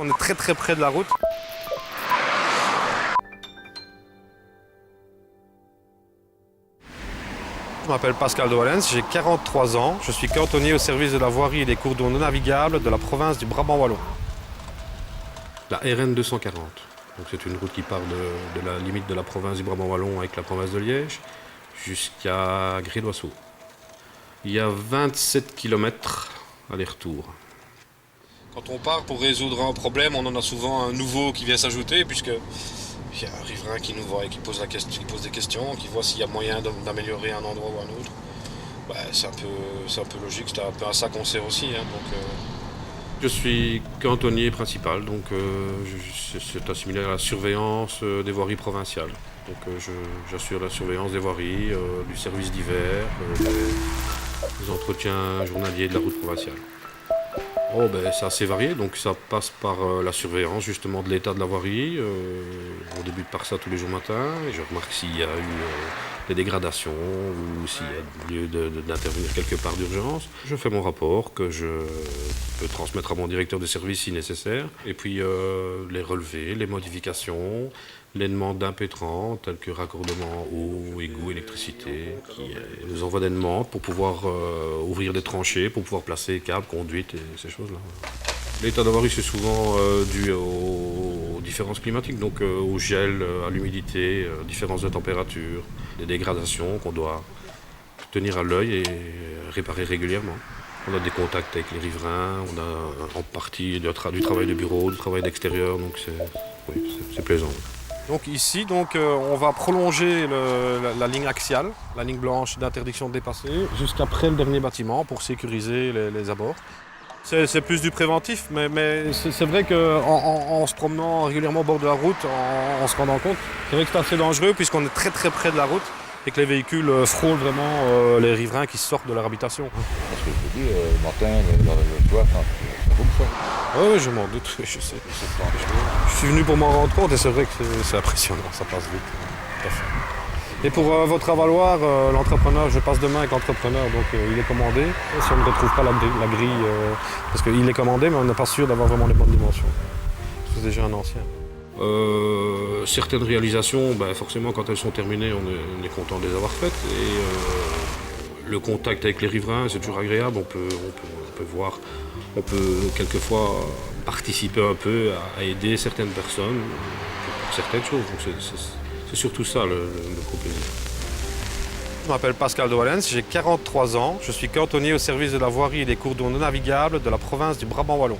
On est très très près de la route. Je m'appelle Pascal de Wallens, j'ai 43 ans. Je suis cantonnier au service de la voirie et des cours d'eau non navigables de la province du Brabant Wallon. La RN 240. C'est une route qui part de la limite de la province du Brabant Wallon avec la province de Liège jusqu'à Gré-d'Oisseau. Il y a 27 km aller-retour. Quand on part pour résoudre un problème, on en a souvent un nouveau qui vient s'ajouter, puisque il y a un riverain qui nous voit et qui pose des questions, qui voit s'il y a moyen d'améliorer un endroit ou un autre. C'est un peu logique, c'est un peu à ça qu'on sert aussi. Je suis cantonnier principal, donc c'est assimilé à la surveillance des voiries provinciales. Donc j'assure la surveillance des voiries, du service d'hiver, les entretiens journaliers de la route provinciale. C'est assez varié, donc ça passe par la surveillance justement de l'état de la voirie. On débute par ça tous les jours matin, et je remarque s'il y a eu des dégradations ou s'il y a lieu d'intervenir quelque part d'urgence. Je fais mon rapport que je peux transmettre à mon directeur de service si nécessaire, et puis les relevés, les modifications, les demandes d'impétrants telles que raccordement eau, égout, électricité, qui nous envoient des demandes pour pouvoir ouvrir des tranchées, pour pouvoir placer câbles, conduites et ces choses-là. L'état d'avarie, c'est souvent dû aux différences climatiques, donc au gel, à l'humidité, différences de température, des dégradations qu'on doit tenir à l'œil et réparer régulièrement. On a des contacts avec les riverains, on a en partie du travail de bureau, du travail d'extérieur, donc c'est plaisant. Donc ici, on va prolonger la ligne axiale, la ligne blanche d'interdiction de dépasser, jusqu'après le dernier bâtiment pour sécuriser les abords. C'est plus du préventif, mais c'est vrai qu'en se promenant régulièrement au bord de la route, en se rendant compte, c'est vrai que c'est assez dangereux puisqu'on est très très près de la route et que les véhicules frôlent vraiment les riverains qui sortent de leur habitation. Parce que je te dis, le matin, le soir, ça roule ça. Oui, je m'en doute, je sais. Je suis venu pour m'en rendre compte et c'est vrai que c'est impressionnant, ça passe vite. Tout à fait. Et pour votre avaloir, l'entrepreneur, je passe demain avec l'entrepreneur, donc il est commandé. Et si on ne retrouve pas la grille, parce qu'il est commandé, mais on n'est pas sûr d'avoir vraiment les bonnes dimensions. C'est déjà un ancien. Certaines réalisations, forcément, quand elles sont terminées, on est content de les avoir faites. Et le contact avec les riverains, c'est toujours agréable. On peut voir, on peut quelquefois participer un peu à aider certaines personnes pour certaines choses. Donc c'est surtout ça le gros plaisir. Je m'appelle Pascal de Wallens, j'ai 43 ans. Je suis cantonnier au service de la voirie et des cours d'eau non navigables de la province du Brabant Wallon.